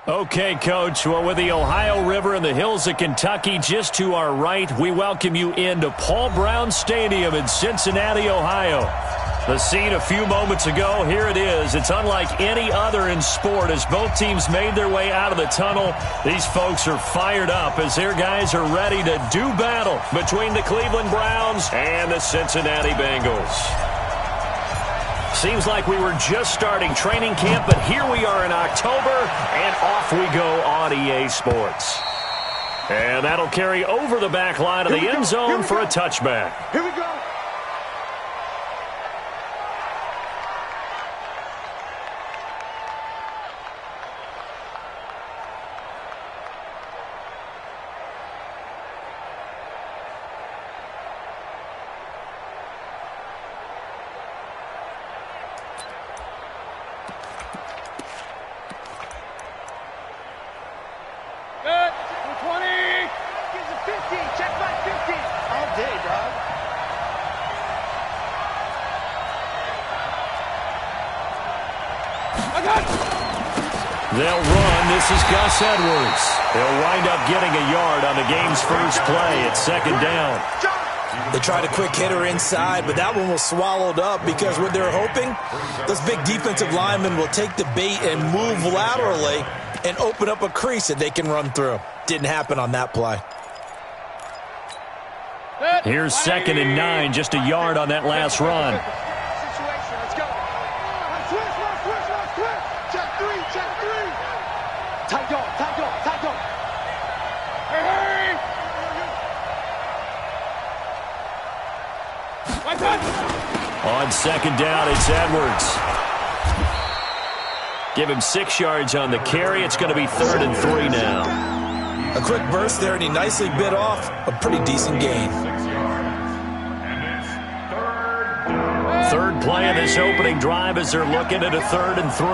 Okay, Coach. Well, with the Ohio River and the hills of Kentucky just to our right, we welcome you into Paul Brown Stadium in Cincinnati, Ohio. The scene a few moments ago, here it is. It's unlike any other in sport as both teams made their way out of the tunnel. These folks are fired up as their guys are ready to do battle between the Cleveland Browns and the Cincinnati Bengals. Seems like we were just starting training camp, but here we are in October, and off we go on EA Sports. And that'll carry over the back line of the end zone for a touchback. Here we go. They'll run. This is Gus Edwards. They'll wind up getting a yard on the game's first play. It's second down. They tried a quick hitter inside, but that one was swallowed up because what they're hoping, those big defensive linemen will take the bait and move laterally and open up a crease that they can run through. Didn't happen on that play. Here's 2nd and 9, just a yard on that last run. On second down, it's Edwards. Give him 6 yards on the carry. It's going to be 3rd and 3 now. A quick burst there, and he nicely bit off a pretty decent gain. Third play of this opening drive as they're looking at a 3rd and 3.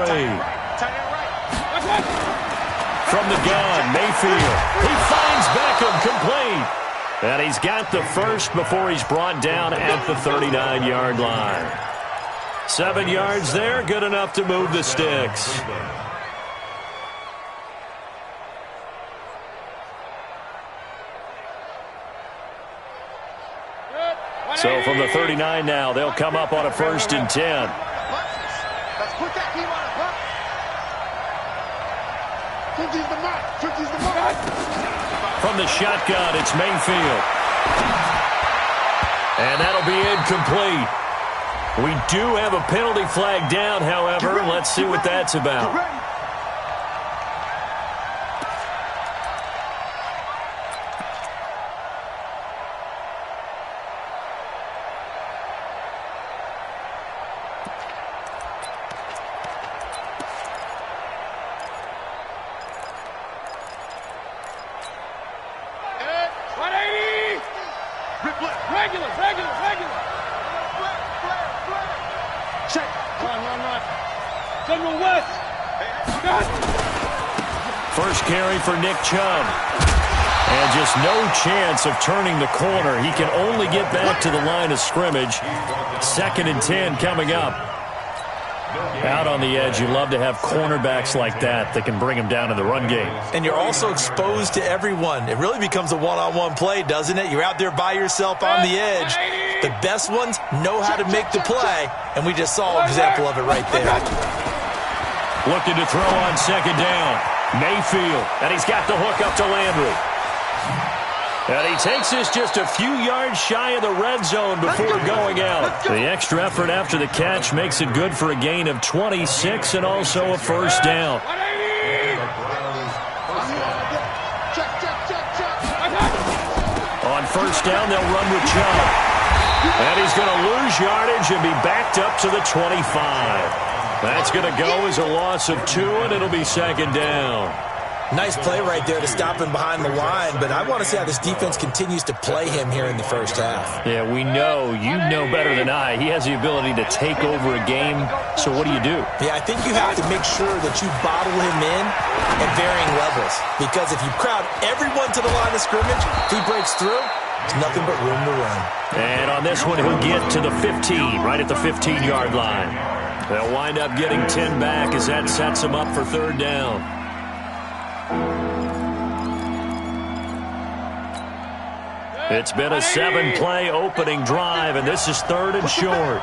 From the gun, Mayfield. He finds Beckham complete. And he's got the first before he's brought down at the 39-yard line. 7 yards there, good enough to move the sticks. So from the 39 now, they'll come up on a 1st and 10. Let's put that team on a block. Turkey's the mark. Turkey's the mark. From the shotgun, it's Mayfield. And that'll be incomplete. We do have a penalty flag down, however. Let's see what that's about. First carry for Nick Chubb. And just no chance of turning the corner. He can only get back to the line of scrimmage. 2nd and 10 coming up. Out on the edge, you love to have cornerbacks like that can bring him down in the run game. And you're also exposed to everyone. It really becomes a one-on-one play, doesn't it? You're out there by yourself on the edge. The best ones know how to make the play, and we just saw an example of it right there. Looking to throw on 2nd down. Mayfield, and he's got the hook up to Landry. And he takes this just a few yards shy of the red zone before going out. The extra effort after the catch makes it good for a gain of 26 and also a 1st down. On 1st down, they'll run with Chubb. And he's going to lose yardage and be backed up to the 25. That's going to go as a loss of 2, and it'll be 2nd down. Nice play right there to stop him behind the line, but I want to see how this defense continues to play him here in the first half. Yeah, we know. You know better than I. He has the ability to take over a game, so what do you do? Yeah, I think you have to make sure that you bottle him in at varying levels, because if you crowd everyone to the line of scrimmage, if he breaks through, it's nothing but room to run. And on this one, he'll get to the 15, right at the 15-yard line. They'll wind up getting 10 back as that sets them up for 3rd down. It's been a 7-play opening drive, and this is 3rd and short.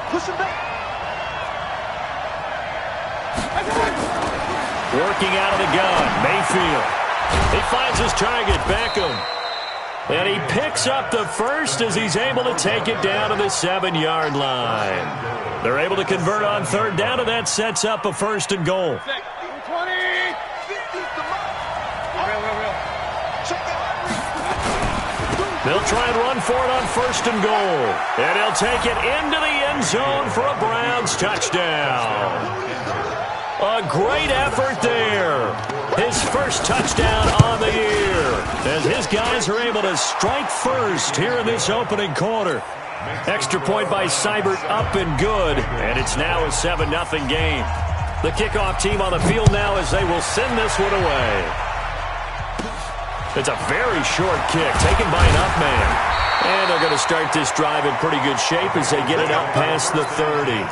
Push him back. Working out of the gun, Mayfield. He finds his target, Beckham. And he picks up the first as he's able to take it down to the 7-yard line. They're able to convert on 3rd down, and that sets up a 1st and goal. 20. They'll try and run for it on 1st and goal. And he'll take it into the end zone for a Browns touchdown. A great effort there. His first touchdown on the year. As his guys are able to strike first here in this opening quarter. Extra point by Seibert up and good. And it's now a 7-0 game. The kickoff team on the field now as they will send this one away. It's a very short kick taken by an up man. And they're going to start this drive in pretty good shape as they get it out past the 30.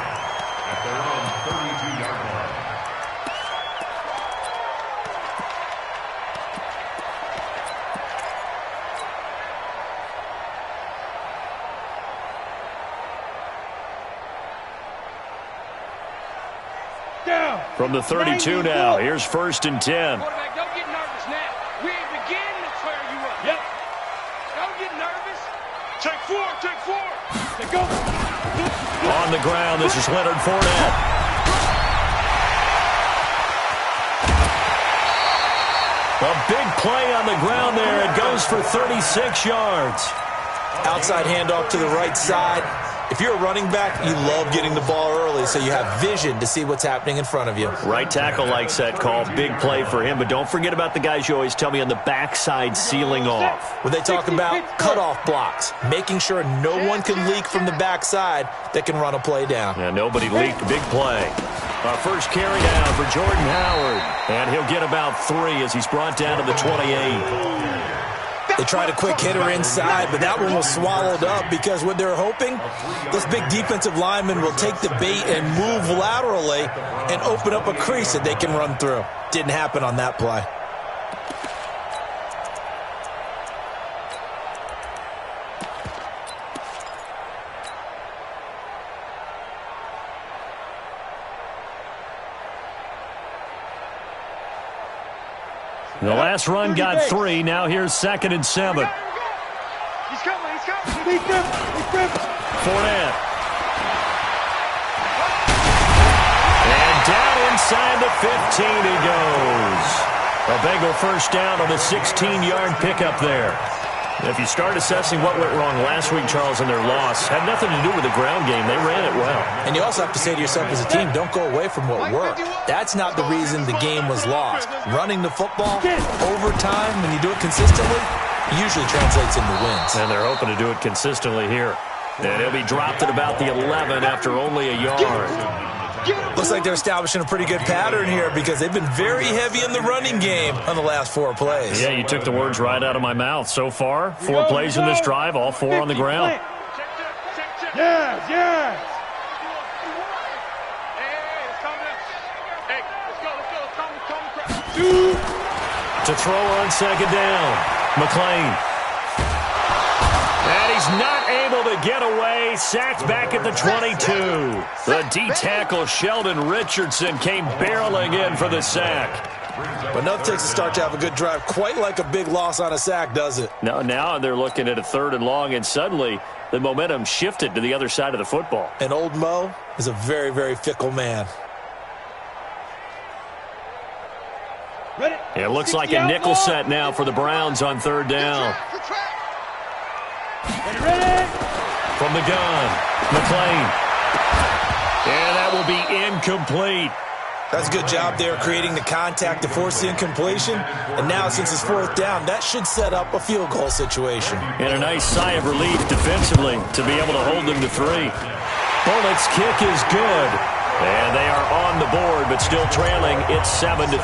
From the 32 now, here's 1st and 10. Quarterback, don't get nervous now. We ain't beginning to clear you up. Yep. Don't get nervous. Take 4, take 4. Take go. On the ground, this is Leonard Fournette. A big play on the ground there. It goes for 36 yards. Outside handoff to the right side. If you're a running back, you love getting the ball early so you have vision to see what's happening in front of you. Right tackle likes that call. Big play for him. But don't forget about the guys you always tell me on the backside sealing off. When they talk about cutoff blocks, making sure no one can leak from the backside that can run a play down. Yeah, nobody leaked. Big play. Our first carry down for Jordan Howard. And he'll get about 3 as he's brought down to the 28. They tried a quick hitter inside, but that one was swallowed up because what they're hoping, this big defensive lineman will take the bait and move laterally and open up a crease that they can run through. Didn't happen on that play. The last run got 3. Now here's 2nd and 7. He's coming. Fournette. And down inside the 15 he goes. A Bengal first down on the 16-yard pickup there. If you start assessing what went wrong last week, Charles, in their loss, had nothing to do with the ground game. They ran it well. And you also have to say to yourself as a team, don't go away from what worked. That's not the reason the game was lost. Running the football over time, when you do it consistently, usually translates into wins. And they're hoping to do it consistently here. And he'll be dropped at about the 11 after only a yard. Looks like they're establishing a pretty good pattern here because they've been very heavy in the running game on the last 4 plays. Yeah, you took the words right out of my mouth. So far, 4 plays in this drive, all 4 on the ground. Yes. To throw on 2nd down, McLean. And he's not able to get away. Sacked back at the 22. The D-tackle Sheldon Richardson came barreling in for the sack. But enough takes a start to have a good drive. Quite like a big loss on a sack, does it? Now they're looking at a 3rd and long, and suddenly the momentum shifted to the other side of the football. And old Mo is a very, very fickle man. It looks like a nickel set now for the Browns on 3rd down. From the gun, McLean. And that will be incomplete. That's a good job there creating the contact to force the incompletion. And now, since it's 4th down, that should set up a field goal situation. And a nice sigh of relief defensively to be able to hold them to 3. Bullock's kick is good. And they are on the board, but still trailing. It's 7-3.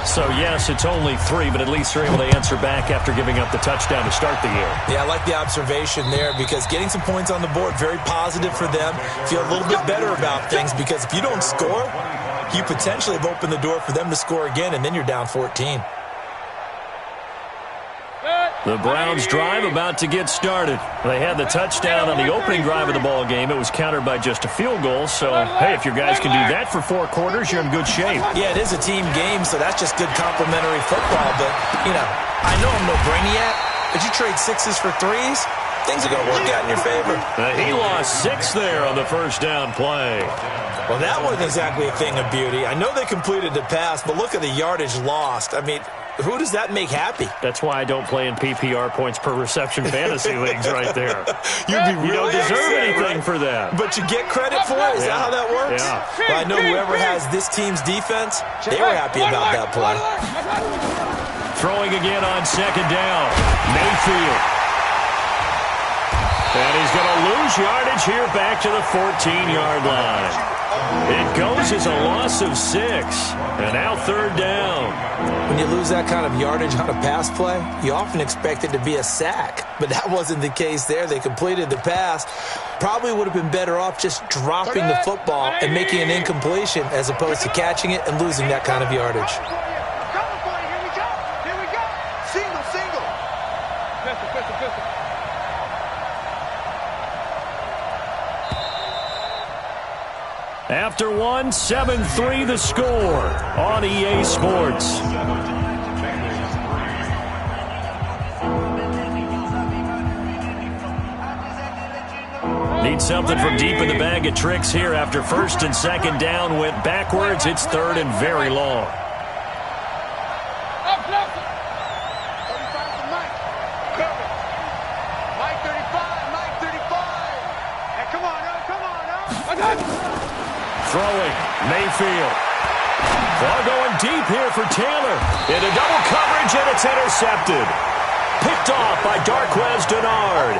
So, yes, it's only 3, but at least they're able to answer back after giving up the touchdown to start the year. Yeah, I like the observation there because getting some points on the board, very positive for them. Feel a little bit better about things because if you don't score, you potentially have opened the door for them to score again, and then you're down 14. The Browns drive about to get started. They had the touchdown on the opening drive of the ball game. It was countered by just a field goal. So, hey, if your guys can do that for 4 quarters, you're in good shape. Yeah, it is a team game, so that's just good complimentary football. But, you know, I know I'm no brainiac, but you trade 6s for 3s, things are going to work out in your favor. He lost 6 there on the first down play. Well, that wasn't exactly a thing of beauty. I know they completed the pass, but look at the yardage lost. I mean, who does that make happy? That's why I don't play in PPR points per reception fantasy leagues right there. You don't deserve anything for that. But you get credit for it? Is that how that works? Yeah. Well, I know whoever has this team's defense, they were happy about that play. Throwing again on second down. Mayfield. And he's going to lose yardage here back to the 14-yard line. It goes as a loss of 6. And now third down. When you lose that kind of yardage on a pass play, you often expect it to be a sack. But that wasn't the case there. They completed the pass. Probably would have been better off just dropping the football and making an incompletion as opposed to catching it and losing that kind of yardage. Here we go. Single. Pistol. After 1, 7-3 the score on EA Sports. Need something from deep in the bag of tricks here after first and second down went backwards. It's third and very long. Throwing, Mayfield. Ball going deep here for Taylor. Into double coverage, and it's intercepted. Picked off by Darquez Dennard.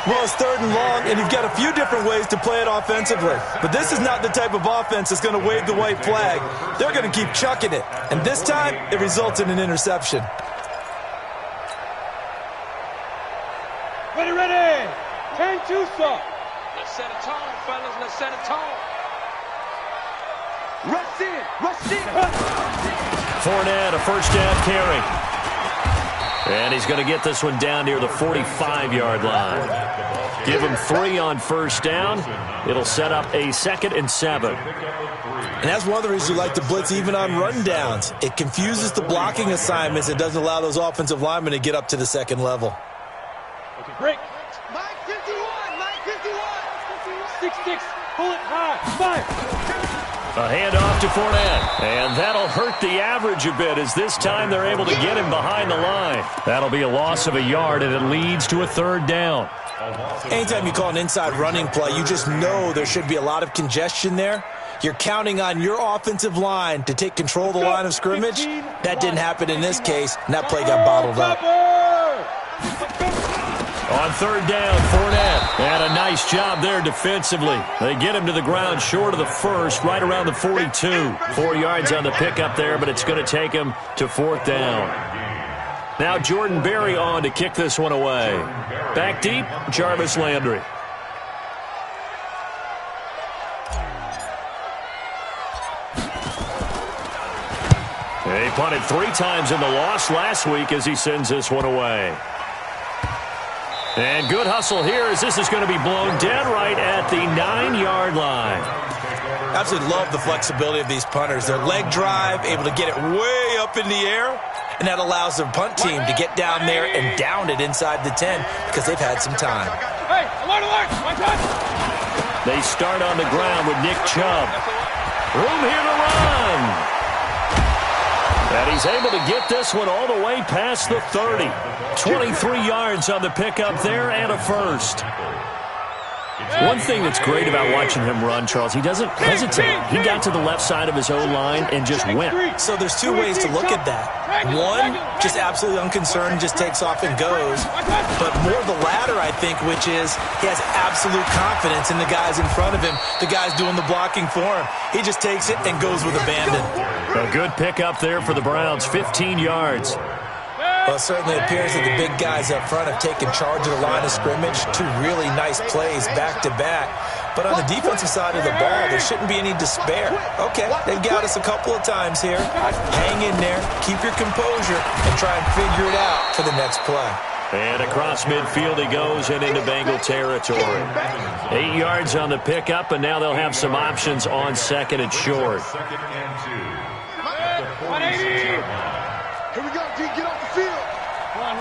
Well, it's third and long, and you've got a few different ways to play it offensively. But this is not the type of offense that's going to wave the white flag. They're going to keep chucking it. And this time, it results in an interception. Ready. 10-2, sir. Let's set a tone, fellas. Let's set a tone. Rush in. Fournette, a first down carry. And he's going to get this one down near the 45-yard line. Give him 3 on first down. It'll set up a 2nd and 7. And that's one of the reasons you like to blitz even on run downs. It confuses the blocking assignments. It doesn't allow those offensive linemen to get up to the second level. Okay, break. Mike 51. 6-6. Pull it high. 5. A handoff to Fournette, and that'll hurt the average a bit as this time they're able to get him behind the line. That'll be a loss of a yard, and it leads to a third down. Anytime you call an inside running play, you just know there should be a lot of congestion there. You're counting on your offensive line to take control of the line of scrimmage. That didn't happen in this case, and that play got bottled up. On third down, Fournette. And a nice job there defensively. They get him to the ground short of the first, right around the 42. 4 yards on the pickup there, but it's going to take him to 4th down. Now Jordan Berry on to kick this one away. Back deep, Jarvis Landry. He punted 3 times in the loss last week as he sends this one away. And good hustle here as this is going to be blown dead right at the 9-yard line. Absolutely love the flexibility of these punters. Their leg drive, able to get it way up in the air, and that allows their punt team to get down there and down it inside the 10 because they've had some time. Hey, alert! They start on the ground with Nick Chubb. Room here to run. And he's able to get this one all the way past the 30. 23 yards on the pickup there and a first. One thing that's great about watching him run, Charles, he doesn't hesitate. He got to the left side of his own line and just went. So there's 2 ways to look at that. One, just absolutely unconcerned, just takes off and goes. But more the latter, I think, which is he has absolute confidence in the guys in front of him, the guys doing the blocking for him. He just takes it and goes with abandon. A good pickup there for the Browns, 15 yards. Well, it certainly appears that the big guys up front have taken charge of the line of scrimmage. Two really nice plays back-to-back. But on the defensive side of the ball, there shouldn't be any despair. Okay, they've got us a couple of times here. Hang in there, keep your composure, and try and figure it out for the next play. And across midfield he goes and into Bengal territory. 8 yards on the pickup, and now they'll have some options on second and short. 180. Here we go, D. Get off the field. Run.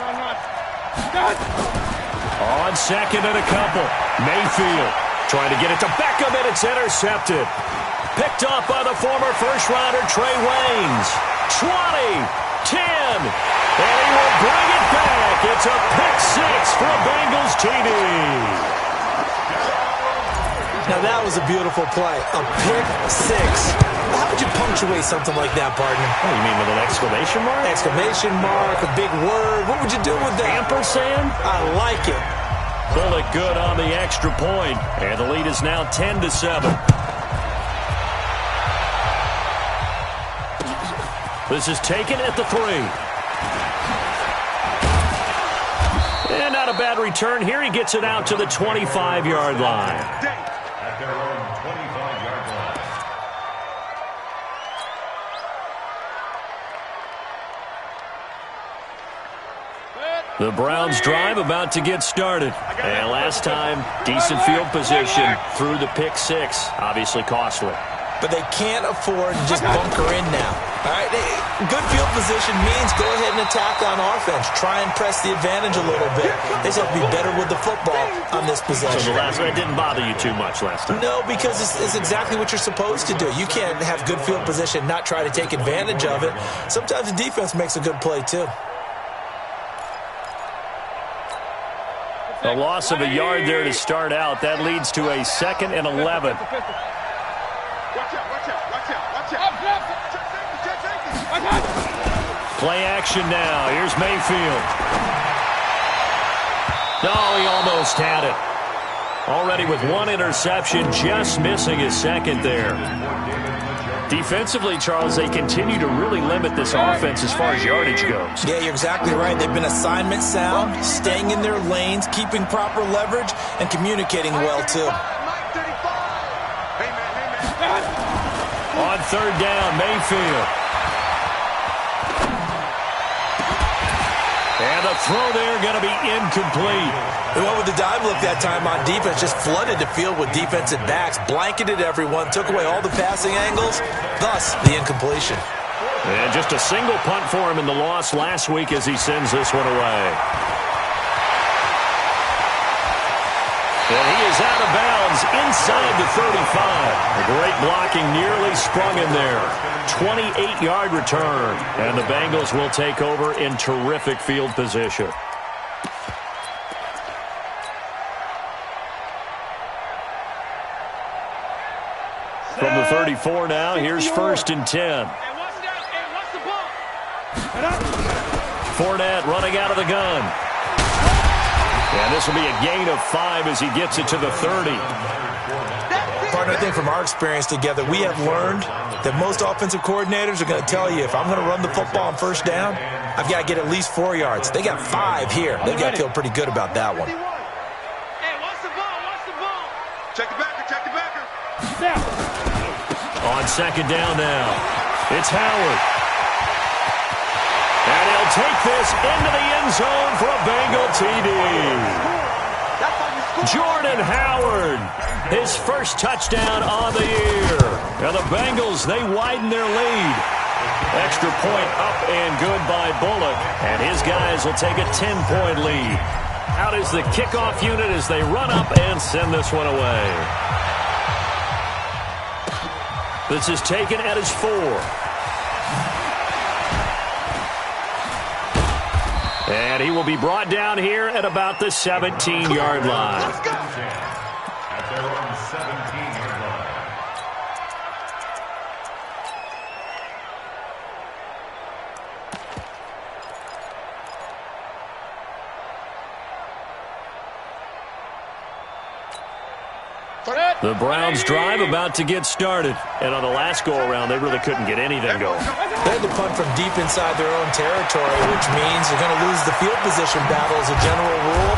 On second and a couple. Mayfield trying to get it to Beckham, and it's intercepted. Picked off by the former first-rounder Trey Waynes. 20, 10, and he will bring it back. It's a pick six for a Bengals TD. Now that was a beautiful play. A pick six. How would you punctuate something like that, partner? Oh, you mean with an exclamation mark? Exclamation mark, a big word. What would you do with that? Ampersand? I like it. Bullock good on the extra point, and the lead is now 10-7. This is taken at the 3. And not a bad return here. He gets it out to the 25-yard line. At their own 25-yard line. The Browns drive about to get started. And last time, decent field position through the pick six. Obviously costly. But they can't afford to just bunker in now. All right, good field position means go ahead and attack on offense. Try and press the advantage a little bit. They just have to be better with the football on this possession. So the last one didn't bother you too much last time? No, because it's exactly what you're supposed to do. You can't have good field position, not try to take advantage of it. Sometimes the defense makes a good play, too. A loss of a yard there to start out. That leads to a 2nd and 11. Watch out. Play action now. Here's Mayfield. No, he almost had it. Already with one interception, just missing his second there. Defensively, Charles, they continue to really limit this offense as far as yardage goes. Yeah, you're exactly right. They've been assignment sound, staying in their lanes, keeping proper leverage, and communicating well, too. On third down, Mayfield. And the throw there going to be incomplete. They went with the dive look that time on defense, just flooded the field with defensive backs, blanketed everyone, took away all the passing angles, thus the incompletion. And just a single punt for him in the loss last week as he sends this one away. And he is out of bounds inside the 35. A great blocking nearly sprung him there. 28-yard return. And the Bengals will take over in terrific field position. From the 34 now, here's 1st and 10. Fournette running out of the gun. And this will be a gain of 5 as he gets it to the 30. Partner, I think from our experience together, we have learned that most offensive coordinators are going to tell you, if I'm going to run the football on first down, I've got to get at least 4 yards. They got 5 here. They've got to feel pretty good about that one. Hey, watch the ball. Check the backer. On second down now, it's Howard. And he'll take this into the end zone for a Bengal TD. Jordan Howard, his first touchdown on the year. And the Bengals, they widen their lead. Extra point up and good by Bullock. And his guys will take a 10-point lead. Out is the kickoff unit as they run up and send this one away. This is taken at his 4. And he will be brought down here at about the 17-yard line. At their own 17-yard line. The Browns drive about to get started. And on the last go-around, they really couldn't get anything going. They had to punt from deep inside their own territory, which means they're going to lose the field position battle as a general rule.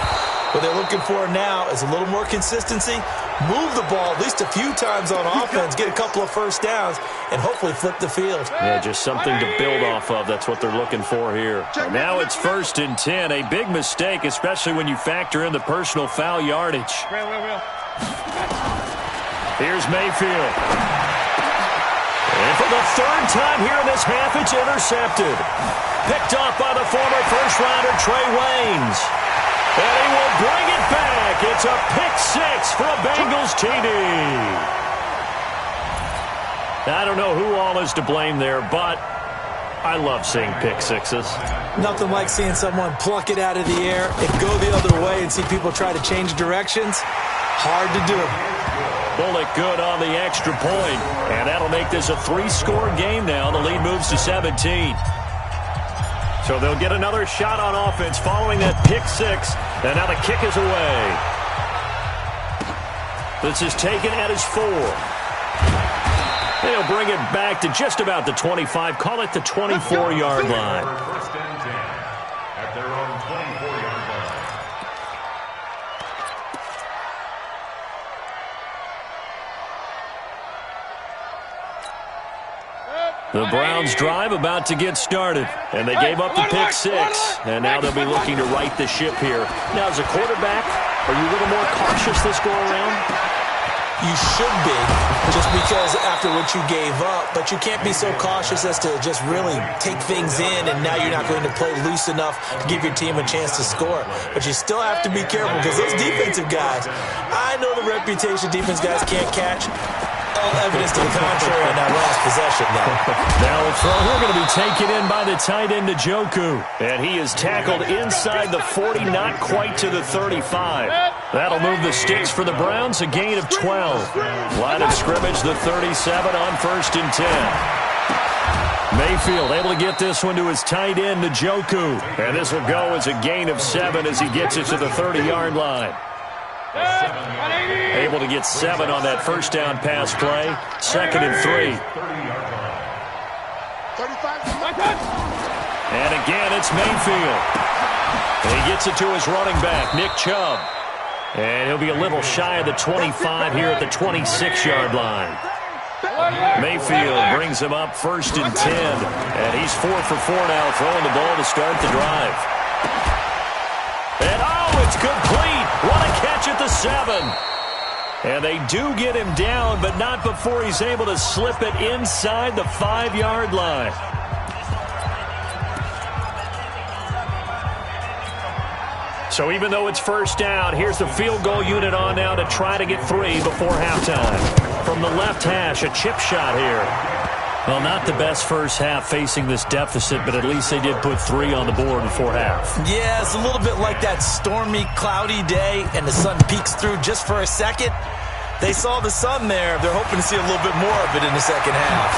What they're looking for now is a little more consistency, move the ball at least a few times on offense, get a couple of first downs, and hopefully flip the field. Yeah, just something to build off of. That's what they're looking for here. And now it's 1st and 10. A big mistake, especially when you factor in the personal foul yardage. Here's Mayfield. And for the 3rd time here in this half, it's intercepted. Picked off by the former first-rounder Trey Waynes. And he will bring it back. It's a pick-6 for a Bengals TD. I don't know who all is to blame there, but I love seeing pick-6s. Nothing like seeing someone pluck it out of the air and go the other way and see people try to change directions. Hard to do. Bullock good on the extra point. And that'll make this a 3-score game now. The lead moves to 17. So they'll get another shot on offense following that pick-6. And now the kick is away. This is taken at his 4. They'll bring it back to just about the 25. Call it the 24-yard line. 1st and 10 at their own 24-yard line. The Browns drive about to get started, and they gave up the pick-6, and now they'll be looking to right the ship here. Now, as a quarterback, are you a little more cautious this go-around? You should be, just because after what you gave up, but you can't be so cautious as to just really take things in, and now you're not going to play loose enough to give your team a chance to score. But you still have to be careful, because those defensive guys, I know the reputation defense guys can't catch. All evidence to the contrary on that last possession, though. Now the throw here going to be taken in by the tight end, Njoku. And he is tackled inside the 40, not quite to the 35. That'll move the sticks for the Browns, a gain of 12. Line of scrimmage, the 37 on 1st and 10. Mayfield able to get this one to his tight end, Njoku. And this will go as a gain of 7 as he gets it to the 30-yard line. Able to get 7 on that first down pass play. 2nd and 3. And again, it's Mayfield. And he gets it to his running back, Nick Chubb. And he'll be a little shy of the 25 here at the 26-yard line. Mayfield brings him up 1st and 10. And he's 4 for 4 now, throwing the ball to start the drive. And it's complete. What a catch at the 7. And they do get him down, but not before he's able to slip it inside the 5-yard line. So even though it's first down, here's the field goal unit on now to try to get 3 before halftime. From the left hash, a chip shot here. Well, not the best first half facing this deficit, but at least they did put 3 on the board before half. Yeah, it's a little bit like that stormy, cloudy day, and the sun peeks through just for a second. They saw the sun there. They're hoping to see a little bit more of it in the second half.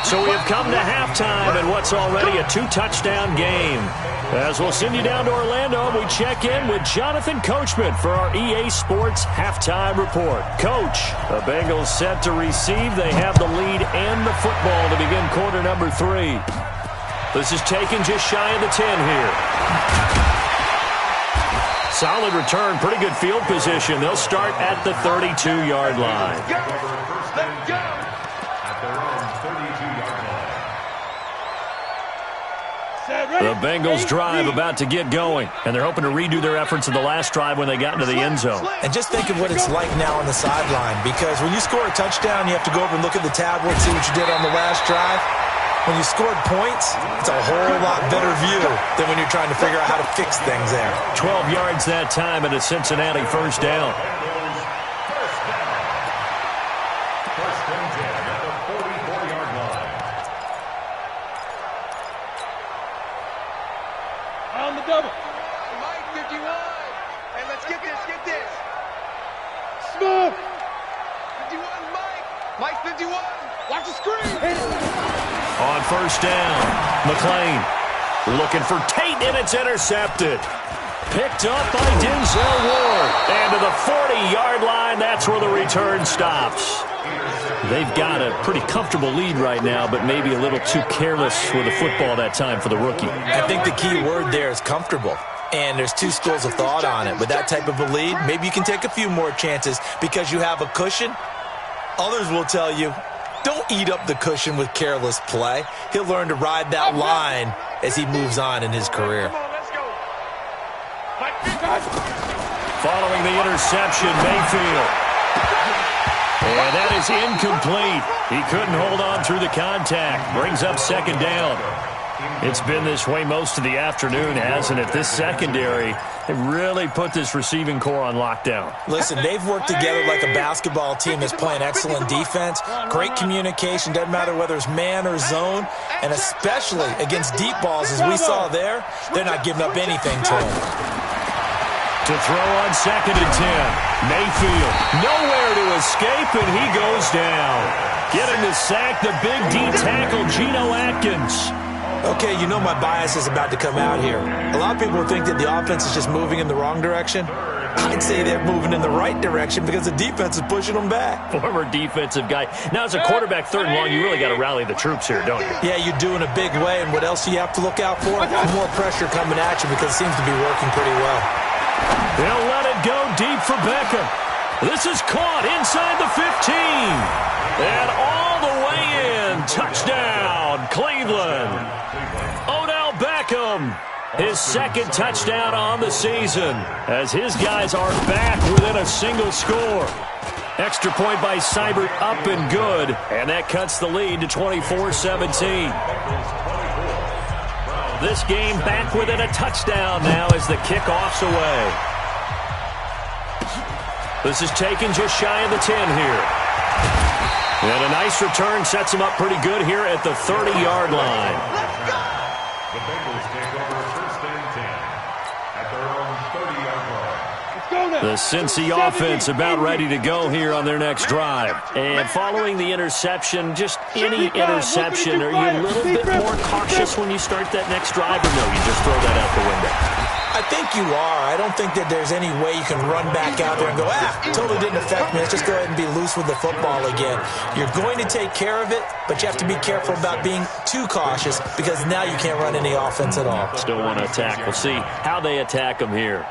So we have come to halftime in what's already a 2-touchdown game. As we'll send you down to Orlando, we check in with Jonathan Coachman for our EA Sports Halftime Report. Coach, the Bengals set to receive. They have the lead and the football to begin quarter number 3. This is taken just shy of the 10 here. Solid return, pretty good field position. They'll start at the 32-yard line. Let's go! At their own 32-yard line. The Bengals drive about to get going, and they're hoping to redo their efforts in the last drive when they got into the end zone. And just think of what it's like now on the sideline, because when you score a touchdown, you have to go over and look at the tablet, see what you did on the last drive. When you scored points, it's a whole lot better view than when you're trying to figure out how to fix things there. 12 yards that time and a Cincinnati first down. First and 10 at the 44-yard line. On the double. Mike 51. Hey, let's get this. Smooth. 51, Mike. Mike 51. Watch the screen. On first down, McLean looking for Tate, and it's intercepted. Picked up by Denzel Ward. And to the 40-yard line, that's where the return stops. They've got a pretty comfortable lead right now, but maybe a little too careless with the football that time for the rookie. I think the key word there is comfortable. And there's two schools of thought on it. With that type of a lead, maybe you can take a few more chances because you have a cushion. Others will tell you, don't eat up the cushion with careless play. He'll learn to ride that line as he moves on in his career. Following the interception, Mayfield. And that is incomplete. He couldn't hold on through the contact. Brings up second down. It's been this way most of the afternoon, hasn't it? This secondary, they really put this receiving core on lockdown. Listen, they've worked together like a basketball team that's playing excellent defense, great communication, doesn't matter whether it's man or zone, and especially against deep balls, as we saw there, they're not giving up anything to them. To throw on 2nd and 10. Mayfield, nowhere to escape, and he goes down. Getting the sack, the big D tackle, Geno Atkins. Okay, you know my bias is about to come out here. A lot of people think that the offense is just moving in the wrong direction. I'd say they're moving in the right direction because the defense is pushing them back. Former defensive guy. Now, as a quarterback, 3rd and long, you really got to rally the troops here, don't you? Yeah, you do in a big way, and what else do you have to look out for? More pressure coming at you because it seems to be working pretty well. They'll let it go deep for Beckham. This is caught inside the 15. And all the way in. Touchdown, Cleveland. Odell Beckham, his 2nd touchdown on the season, as his guys are back within a single score. Extra point by Seibert, up and good, and that cuts the lead to 24-17. This game back within a touchdown now as the kickoff's away. This is taken just shy of the 10 here. And a nice return sets him up pretty good here at the 30-yard line. The Bengals take over 1st and 10 at their own 30-yard line. The Cincy offense about ready to go here on their next drive. And following the interception, just any interception, are you a little bit more cautious when you start that next drive, or no, you just throw that out the window? I think you are. I don't think that there's any way you can run back out there and go, totally didn't affect me. Let's just go ahead and be loose with the football again. You're going to take care of it, but you have to be careful about being too cautious because now you can't run any offense at all. Still want to attack. We'll see how they attack them here.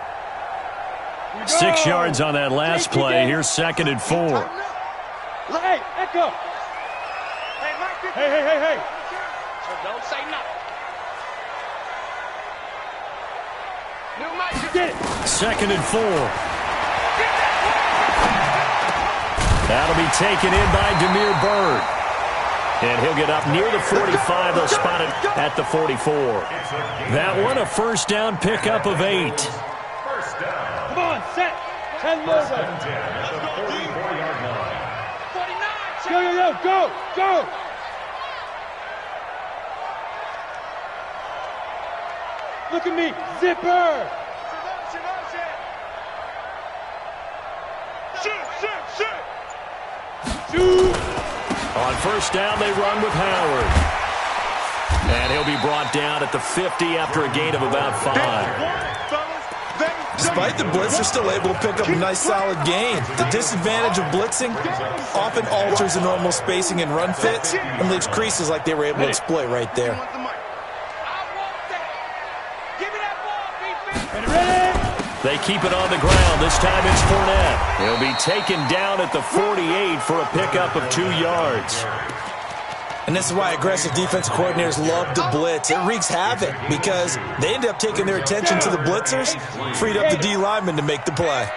6 yards on that last play. Here's 2nd and 4. Hey, Echo. Hey. So don't say nothing. 2nd and 4. That'll be taken in by Damiere Byrd. And he'll get up near the 45. They'll spot it at the 44. That one a 1st down pickup of 8. Come on, set. 10 more. 1st and 10 at the 44-yard line. 49. Go. Look at me. Zipper. Shoot. On 1st down, they run with Howard. And he'll be brought down at the 50 after a gain of about 5. Despite the blitz, they're still able to pick up a nice solid gain. The disadvantage of blitzing often alters the normal spacing and run fits and leaves creases like they were able to exploit right there. They keep it on the ground. This time it's Fournette. He'll be taken down at the 48 for a pickup of 2 yards. And this is why aggressive defense coordinators love to blitz. It wreaks havoc because they end up taking their attention to the blitzers, freed up the D lineman to make the play.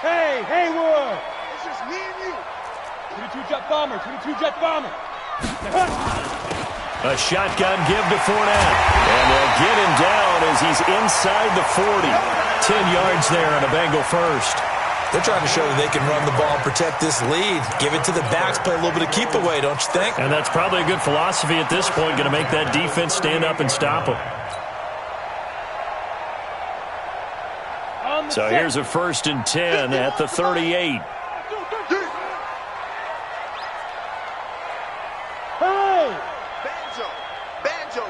Hey, Haywood. It's just me and you. 22-jet bomber. A shotgun give to Fournette. And they'll get him down as he's inside the 40. 10 yards there on a Bengal 1st. They're trying to show that they can run the ball and protect this lead. Give it to the backs, play a little bit of keep away, don't you think? And that's probably a good philosophy at this point, going to make that defense stand up and stop them. So here's a 1st and 10 at the 38.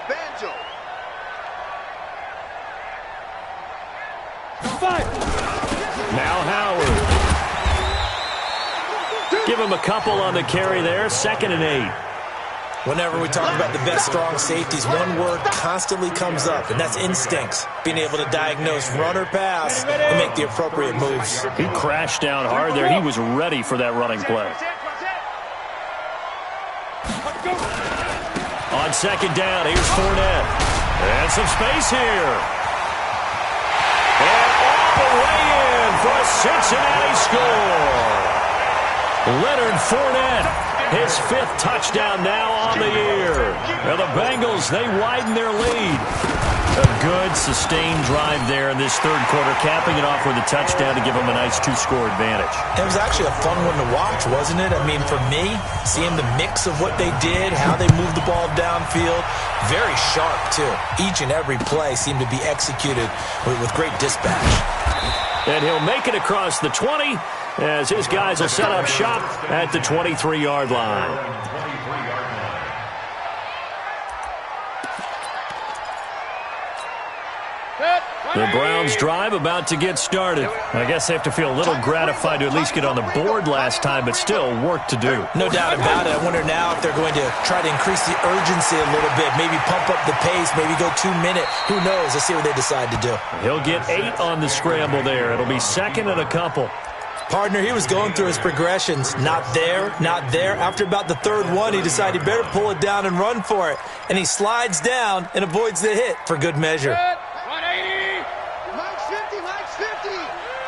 Banjo. Now Howard. Give him a couple on the carry there. 2nd and 8. Whenever we talk about the best strong safeties, one word constantly comes up, and that's instincts. Being able to diagnose run or pass and make the appropriate moves. He crashed down hard there. He was ready for that running play. On 2nd down, here's Fournette. And some space here. And all the way in for a Cincinnati score. Leonard Fournette, his 5th touchdown now on the year. Now the Bengals, they widen their lead. A good, sustained drive there in this 3rd quarter, capping it off with a touchdown to give them a nice 2-score advantage. It was actually a fun one to watch, wasn't it? I mean, for me, seeing the mix of what they did, how they moved the ball downfield, very sharp, too. Each and every play seemed to be executed with great dispatch. And he'll make it across the 20 as his guys will set up shop at the 23-yard line. The Browns drive about to get started. I guess they have to feel a little gratified to at least get on the board last time, but still work to do. No doubt about it. I wonder now if they're going to try to increase the urgency a little bit, maybe pump up the pace, maybe go 2-minute. Who knows? Let's see what they decide to do. He'll get 8 on the scramble there. It'll be 2nd and a couple. Partner, he was going through his progressions. Not there, not there. After about the 3rd one, he decided he better pull it down and run for it. And he slides down and avoids the hit for good measure. 180. Mike's 50, Mike's 50.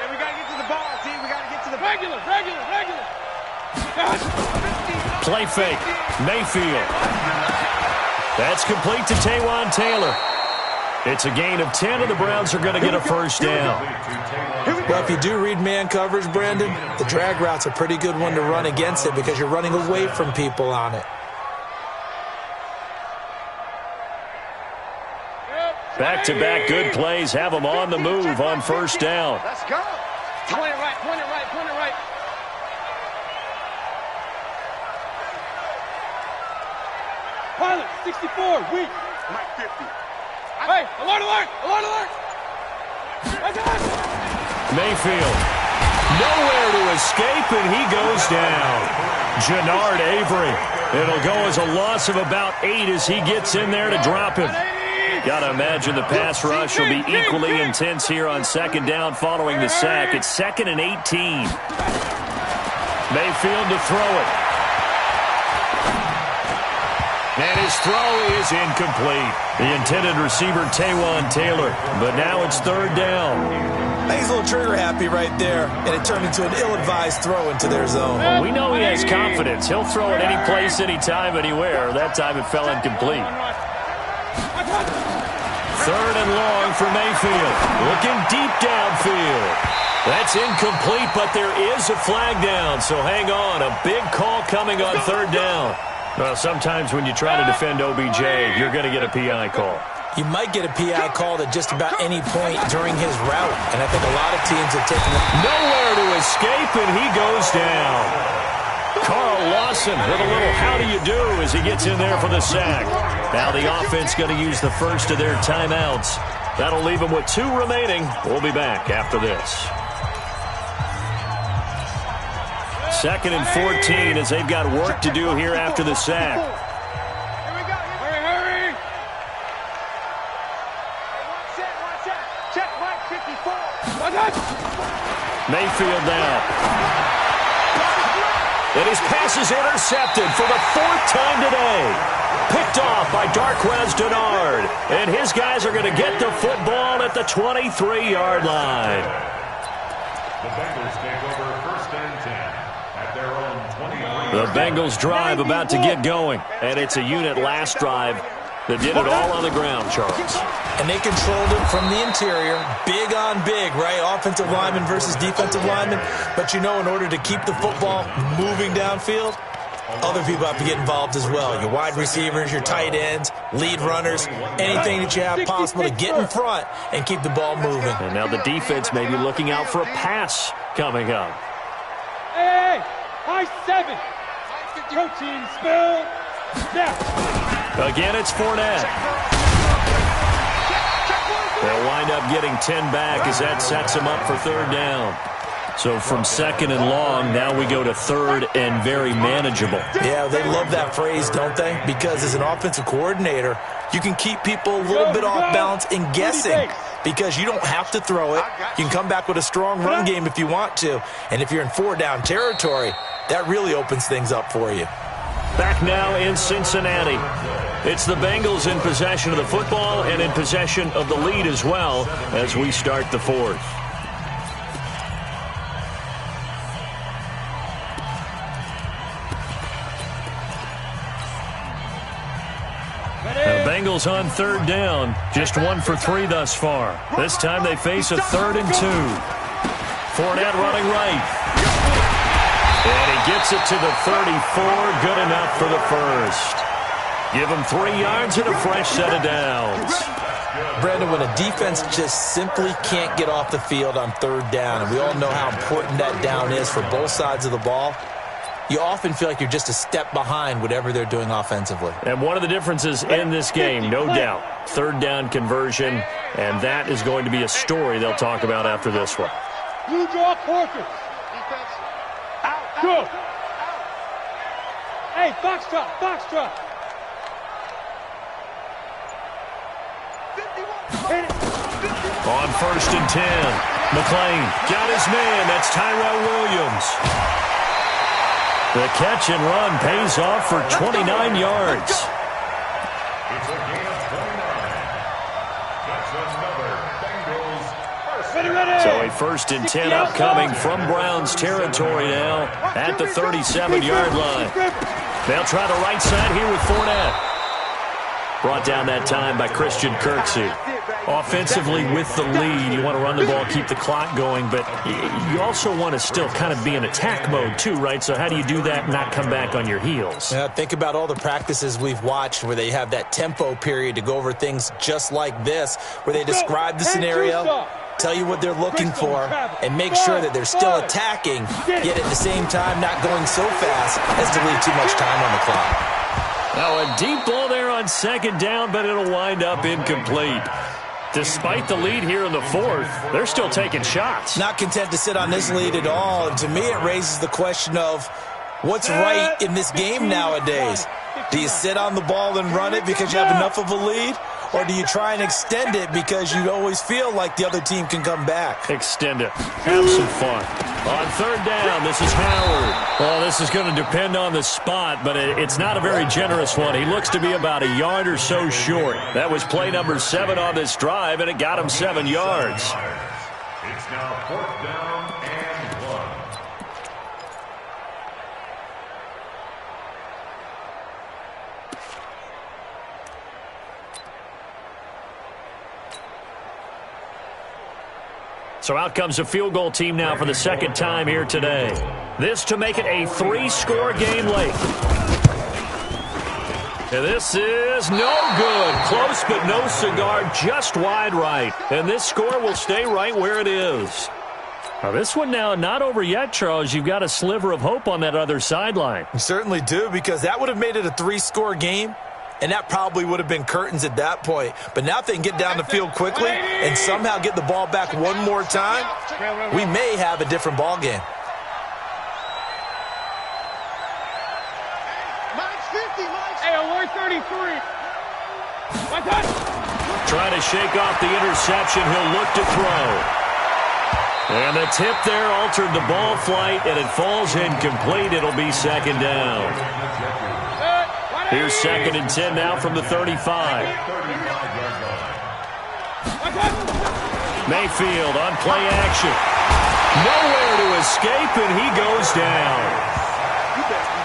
And we got to get to the ball, team. We got to get to the regular. Play fake. Mayfield. That's complete to Taywan Taylor. It's a gain of 10, and the Browns are going to get a 1st down. Well, if you do read man coverage, Brandon, the drag route's a pretty good one to run against it because you're running away from people on it. Back-to-back good plays have them on the move on 1st down. Let's go. Point it right. Pilot, 64, weak. Mike 50. Hey, alert! Mayfield. Nowhere to escape, and he goes down. Jannard Avery. It'll go as a loss of about 8 as he gets in there to drop him. Got to imagine the pass rush will be equally intense here on 2nd down following the sack. It's 2nd and 18. Mayfield to throw it. And his throw is incomplete. The intended receiver, Taywan Taylor. But now it's 3rd down. He's a little trigger happy right there, and it turned into an ill-advised throw into their zone. Well, we know he has confidence. He'll throw it any place, anytime, anywhere. That time it fell incomplete. 3rd and long for Mayfield. Looking deep downfield. That's incomplete, but there is a flag down, so hang on. A big call coming on 3rd down. Well, sometimes when you try to defend OBJ, you're going to get a PI call. You might get a PI called at just about any point during his route, and I think a lot of teams have taken it. Nowhere to escape, and he goes down. Carl Lawson with a little how do you do as he gets in there for the sack. Now the offense going to use the first of their timeouts. That'll leave them with 2 remaining. We'll be back after this. 2nd and 14 as they've got work to do here after the sack. Here we go. Hurry. Watch out. Check Mike 54. Mayfield now. And his pass is intercepted for the 4th time today. Picked off by Darquez Dennard. And his guys are going to get the football at the 23-yard line. The Bengals take over 1st and 10. The Bengals drive about to get going. And it's a unit last drive that did it all on the ground, Charles. And they controlled it from the interior. Big on big, right? Offensive lineman versus defensive lineman. But you know, in order to keep the football moving downfield, other people have to get involved as well. Your wide receivers, your tight ends, lead runners, anything that you have possible to get in front and keep the ball moving. And now the defense may be looking out for a pass coming up. Hey, high 7. Protein spill. Now. Again, it's Fournette. They'll wind up getting 10 back as that sets them up for third down. So from second and long, now we go to third and very manageable. Yeah, they love that phrase, don't they? Because as an offensive coordinator, you can keep people a little bit off balance and guessing because you don't have to throw it. You can come back with a strong run game if you want to. And if you're in four-down territory, that really opens things up for you. Back now in Cincinnati. It's the Bengals in possession of the football and in possession of the lead as well as we start the fourth. The Bengals on third down, just 1 for 3 thus far. This time they face a 3rd and 2. Fournette running right. And he gets it to the 34, good enough for the first. Give him 3 yards and a fresh set of downs. Brandon, when a defense just simply can't get off the field on third down, and we all know how important that down is for both sides of the ball, you often feel like you're just a step behind whatever they're doing offensively. And one of the differences in this game, no doubt, third down conversion, and that is going to be a story they'll talk about after this one. You draw quarters. Defense. Out. Go. Hey, foxtrot, foxtrot. On 1st and 10, McClain got his man. That's Tyrell Williams. The catch and run pays off for 29 yards. It's a gain of 29. That's another Bengals first. So a 1st and 10 upcoming from Browns territory now at the 37-yard line. They'll try the right side here with Fournette. Brought down that time by Christian Kirksey. Offensively with the lead, you want to run the ball, keep the clock going, but you also want to still kind of be in attack mode too, right? So how do you do that and not come back on your heels? Yeah, think about all the practices we've watched where they have that tempo period to go over things just like this, where they describe the scenario, tell you what they're looking for, and make sure that they're still attacking, yet at the same time not going so fast as to leave too much time on the clock. Now a deep ball there on second down, but it'll wind up incomplete. Despite the lead here in the fourth, they're still taking shots. Not content to sit on this lead at all, and to me it raises the question of what's right in this game nowadays. Do you sit on the ball and run it because you have enough of a lead? Or do you try and extend it because you always feel like the other team can come back? Extend it. Have some fun. On third down, this is Howard. Well, this is going to depend on the spot, but it's not a very generous one. He looks to be about a yard or so short. That was play number 7 on this drive, and it got him 7 yards. It's now 4th down and 1. So out comes a field goal team now for the second time here today. This to make it a 3-score game late. And this is no good. Close but no cigar, just wide right. And this score will stay right where it is. Now this one now not over yet, Charles. You've got a sliver of hope on that other sideline. You certainly do, because that would have made it a 3-score game. And that probably would have been curtains at that point. But now if they can get down the field quickly and somehow get the ball back one more time, we may have a different ball game. Hey, alert 33. One touch. Trying to shake off the interception. He'll look to throw. And the tip there altered the ball flight, and it falls incomplete. It'll be second down. Here's 2nd and 10 now from the 35. Mayfield on play action. Nowhere to escape, and he goes down.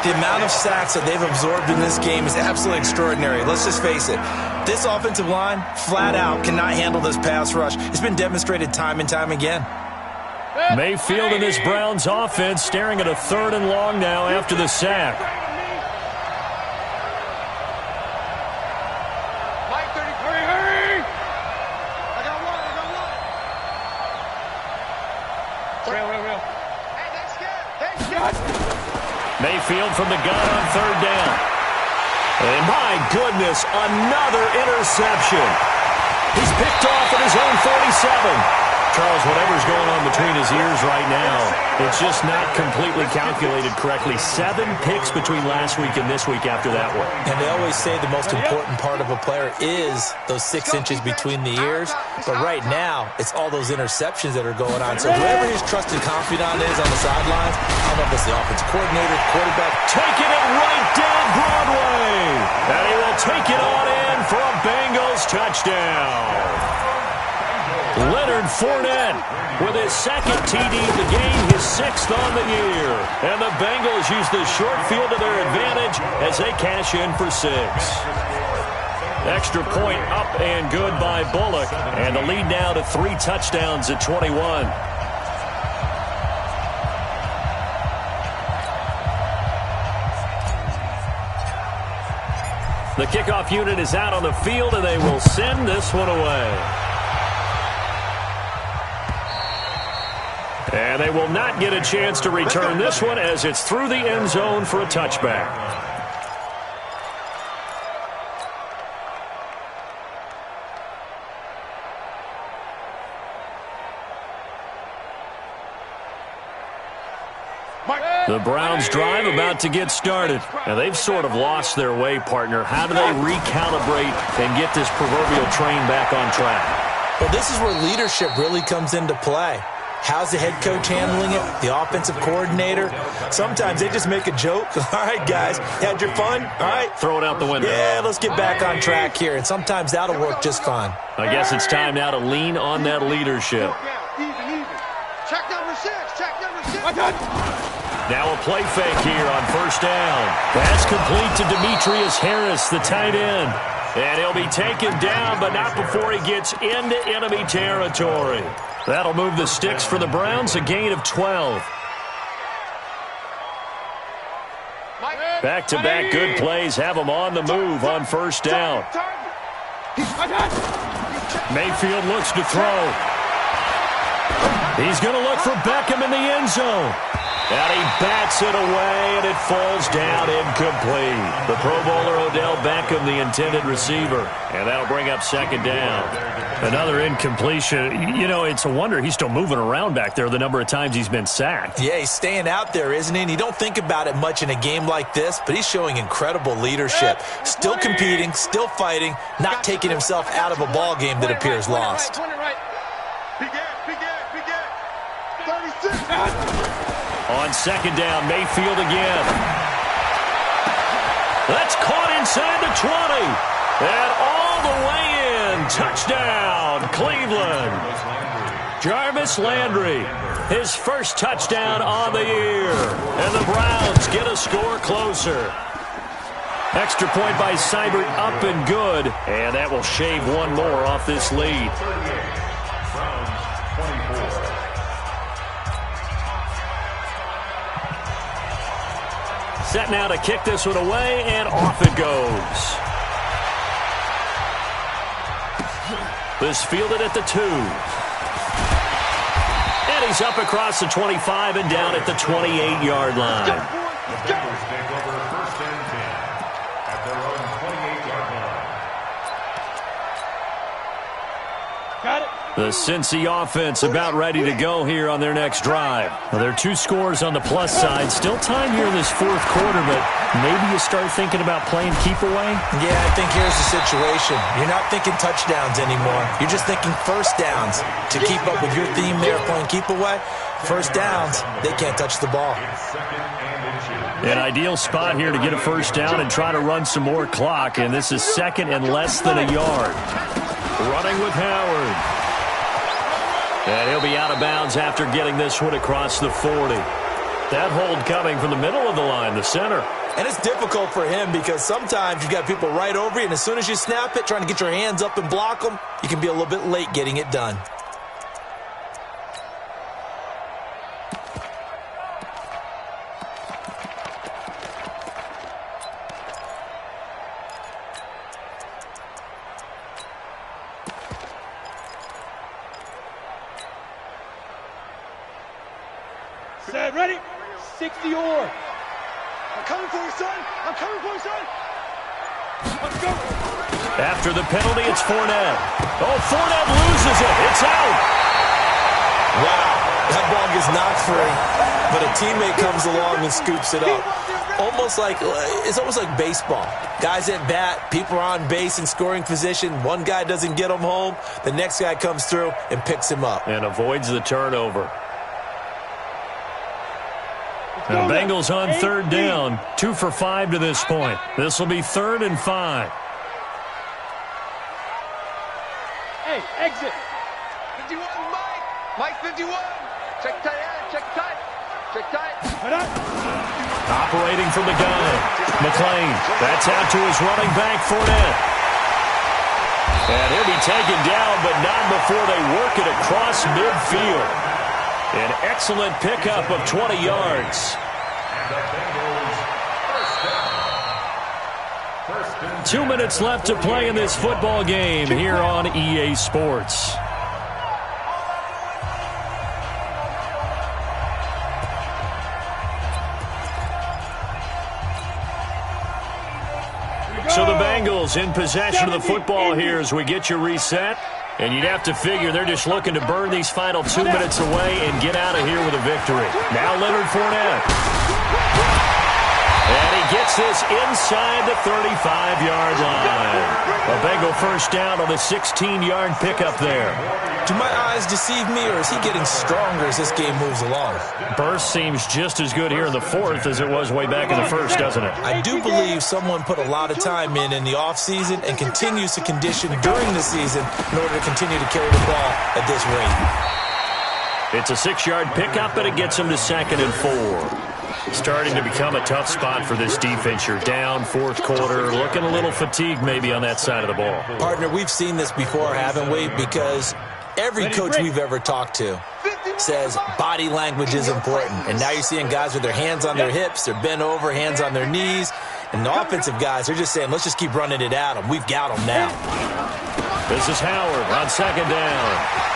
The amount of sacks that they've absorbed in this game is absolutely extraordinary. Let's just face it. This offensive line, flat out, cannot handle this pass rush. It's been demonstrated time and time again. Mayfield and this Browns offense staring at a 3rd and long now after the sack. Mayfield from the gun on 3rd down. And my goodness, another interception. He's picked off at his own 47. Charles, whatever's going on between his ears right now, it's just not completely calculated correctly. 7 picks between last week and this week after that one. And they always say the most important part of a player is those 6 inches between the ears. But right now, it's all those interceptions that are going on. So whoever his trusted confidant is on the sidelines, I don't know if it's the offensive coordinator, quarterback. Taking it right down Broadway. And he will take it on in for a Bengals touchdown. Leonard Fournette with his second TD of the game, his 6th on the year. And the Bengals use the short field to their advantage as they cash in for 6. Extra point up and good by Bullock. And the lead now to 3 touchdowns at 21. The kickoff unit is out on the field, and they will send this one away. And they will not get a chance to return this one as it's through the end zone for a touchback. The Browns drive about to get started. And they've sort of lost their way, partner. How do they recalibrate and get this proverbial train back on track? Well, this is where leadership really comes into play. How's the head coach handling it? The offensive coordinator? Sometimes they just make a joke. All right, guys, you had your fun? All right. Throw it out the window. Yeah, let's get back on track here. And sometimes that'll work just fine. I guess it's time now to lean on that leadership. Even. Check number 6. Check number 6. Now a play fake here on first down. Pass complete to Demetrius Harris, the tight end. And he'll be taken down, but not before he gets into enemy territory. That'll move the sticks for the Browns, a gain of 12. Back-to-back good plays have them on the move on first down. Mayfield looks to throw. He's going to look for Beckham in the end zone. And he bats it away, and it falls down incomplete. The Pro Bowler Odell Beckham, the intended receiver. And that'll bring up second down. Another incompletion. You know, it's a wonder he's still moving around back there the number of times he's been sacked. Yeah, he's staying out there, isn't he? And you don't think about it much in a game like this, but he's showing incredible leadership. Still competing, still fighting, not taking himself out of a ball game that appears lost. On second down, Mayfield again. That's caught inside the 20. And all the way in. Touchdown, Cleveland. Jarvis Landry, his first touchdown on the year. And the Browns get a score closer. Extra point by Seibert, up and good. And that will shave one more off this lead. Set now to kick this one away, and off it goes. This fielded at the 2. And he's up across the 25 and down at the 28-yard line. Bengals take over first and 10 at their own 28-yard line. Got it. The Cincy offense about ready to go here on their next drive. Well, there are 2 scores on the plus side. Still time here in this fourth quarter, but maybe you start thinking about playing keep away? Yeah, I think here's the situation. You're not thinking touchdowns anymore. You're just thinking first downs. To keep up with your theme there, playing keep away, first downs, they can't touch the ball. An ideal spot here to get a first down and try to run some more clock, and this is second and less than a yard. Running with Howard. And he'll be out of bounds after getting this one across the 40. That hold coming from the middle of the line, the center. And it's difficult for him because sometimes you've got people right over you, and as soon as you snap it, trying to get your hands up and block them, you can be a little bit late getting it done. Set, ready? 60 or. I'm coming for you, son. I'm coming for you, son. Let's go. After the penalty, it's Fournette. Oh, Fournette it's out. Wow, that ball gets knocked free, but a teammate comes along and scoops it up. It's almost like baseball. Guys at bat, people are on base in scoring position. One guy doesn't get him home. The next guy comes through and picks him up. And avoids the turnover. The Bengals on third down. 2 for 5 to this point. This will be 3rd and 5. Hey, exit. 51, Mike. Mike 51. Check tight, check tight. Check tight. Operating from the gun. McLean. That's out to his running back, Fournette. And he'll be taken down, but not before they work it across midfield. An excellent pickup of 20 yards. 2 minutes left to play in this football game here on EA Sports. So the Bengals in possession of the football here as we get you reset. And you'd have to figure they're just looking to burn these final 2 minutes away and get out of here with a victory. Now Leonard Fournette. And he gets this inside the 35-yard line. A Bengal first down on the 16-yard pickup there. Do my eyes deceive me, or is he getting stronger as this game moves along? Burst seems just as good here in the 4th as it was way back in the 1st, doesn't it? I do believe someone put a lot of time in the offseason and continues to condition during the season in order to continue to carry the ball at this rate. It's a 6-yard pickup, and it gets him to 2nd and 4. Starting to become a tough spot for this defense. You're down 4th quarter, looking a little fatigued maybe on that side of the ball. Partner, we've seen this before, haven't we? Because every coach we've ever talked to says body language is important. And now you're seeing guys with their hands on their hips, they're bent over, hands on their knees. And the offensive guys, they're just saying, let's just keep running it at them. We've got them now. This is Howard on 2nd down.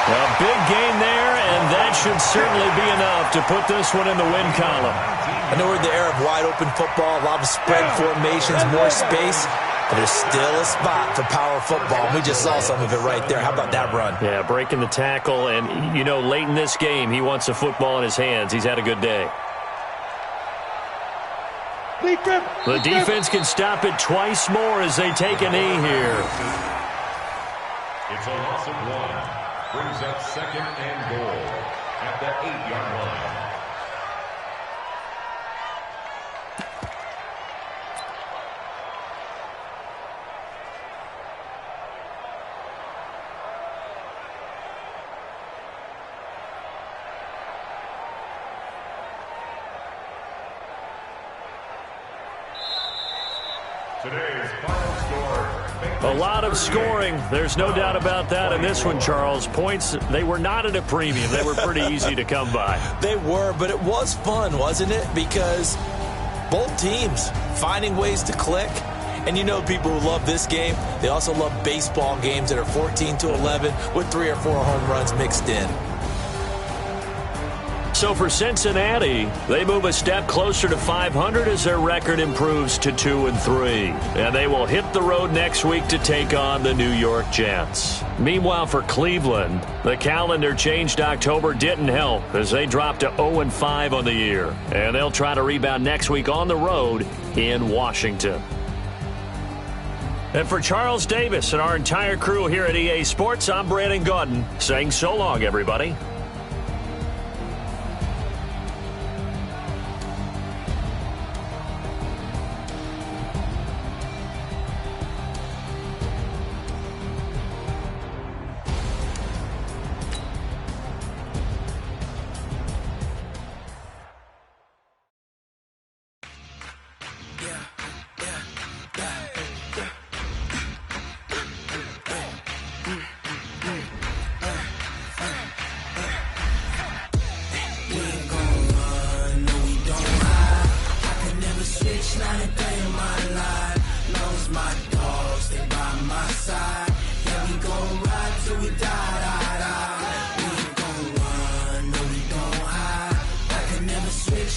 A big gain there, and that should certainly be enough to put this one in the win column. I know we're in the era of wide-open football, a lot of spread formations, more space, but there's still a spot for power football. We just saw some of it right there. How about that run? Yeah, breaking the tackle, and, you know, late in this game, he wants the football in his hands. He's had a good day. The defense can stop it twice more as they take a knee here. It's a loss of 1. Brings up 2nd and goal at the 8-yard line. Today's final score. A lot of scoring. There's no doubt about that in this one, Charles. Points, they were not at a premium. They were pretty easy to come by. They were, but it was fun, wasn't it? Because both teams finding ways to click. And you know people who love this game, they also love baseball games that are 14-11 with 3 or 4 home runs mixed in. So for Cincinnati, they move a step closer to 500 as their record improves to 2-3. And they will hit the road next week to take on the New York Jets. Meanwhile, for Cleveland, the calendar changed October didn't help as they dropped to 0-5 on the year. And they'll try to rebound next week on the road in Washington. And for Charles Davis and our entire crew here at EA Sports, I'm Brandon Gaudin saying so long, everybody.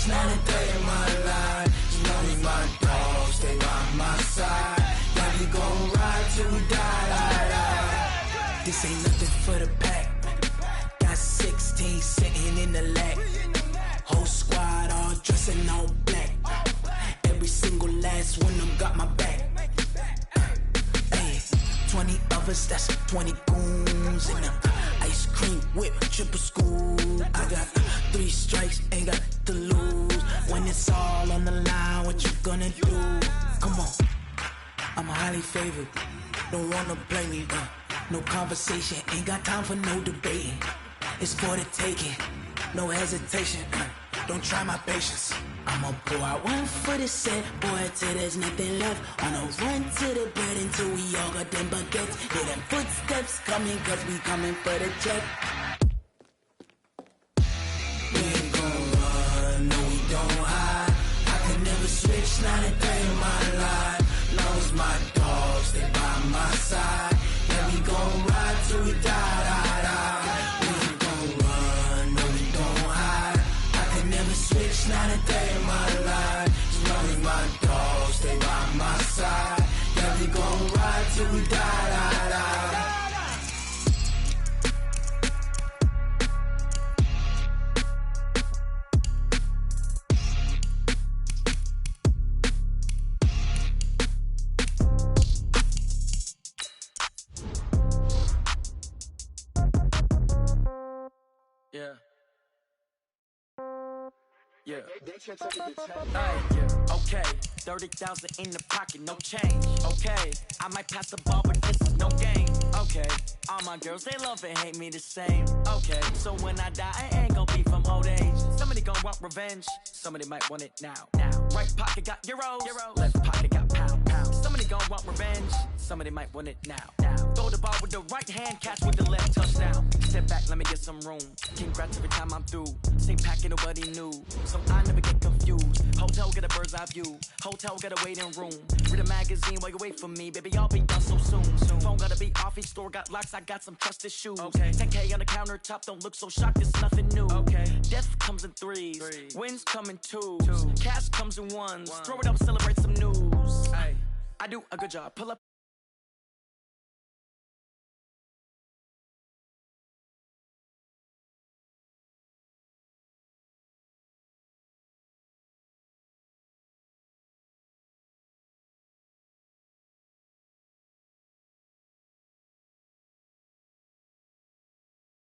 Not a day in my life, as long as my dogs stay by my side. This ain't nothing for the pack. Got 16 sitting in the lag. Whole squad all dressing all black. Every single last one of them got my back. Hey, 20 of us, that's 20 goons in them. Ice cream whip, triple scoop. I got 3 strikes, ain't got to lose. When it's all on the line, what you gonna do? Come on, I'm highly favored. Don't wanna blame me, no conversation, ain't got time for no debating. It's for the taking, no hesitation. Don't try my patience. I'ma pour out one for the set, boy, till there's nothing left. On a run to the bread until we all got them baguettes. Hear them footsteps coming, cause we coming for the check. We ain't gon' run, no we don't hide. I could never switch, not a day in my life. Long as my dogs, they by my side. Yeah, we gon' ride till we die, die, die. We ain't gon' run, no we don't hide. I could never switch, not a day in my life. As long as my dogs, they by my side. Yeah, we gon' ride till we die, die, die. Yeah. Yeah. Yeah. Okay. 30,000 in the pocket, no change. Okay. I might pass the ball, but this is no game. Okay. All my girls, they love and hate me the same. Okay. So when I die, I ain't gon' be from old age. Somebody gon' want revenge. Somebody might want it now. Right pocket got euros. Left pocket got pound. Somebody gon' want revenge. Somebody might want it now. Throw the ball with the right hand, catch with the left, touchdown. Step back, let me get some room. Congrats every time I'm through. Same packet, nobody knew, so I never get confused. Hotel get a bird's eye view. Hotel got a waiting room. Read a magazine while you wait for me, baby. I'll be done so soon. Phone gotta be off. Each store got locks. I got some trusted shoes. Okay. 10K on the countertop. Don't look so shocked. It's nothing new. Okay. Death comes in threes. Wins come in twos. Cash comes in ones. Throw it up, celebrate some news. Ay. I do a good job. Pull up.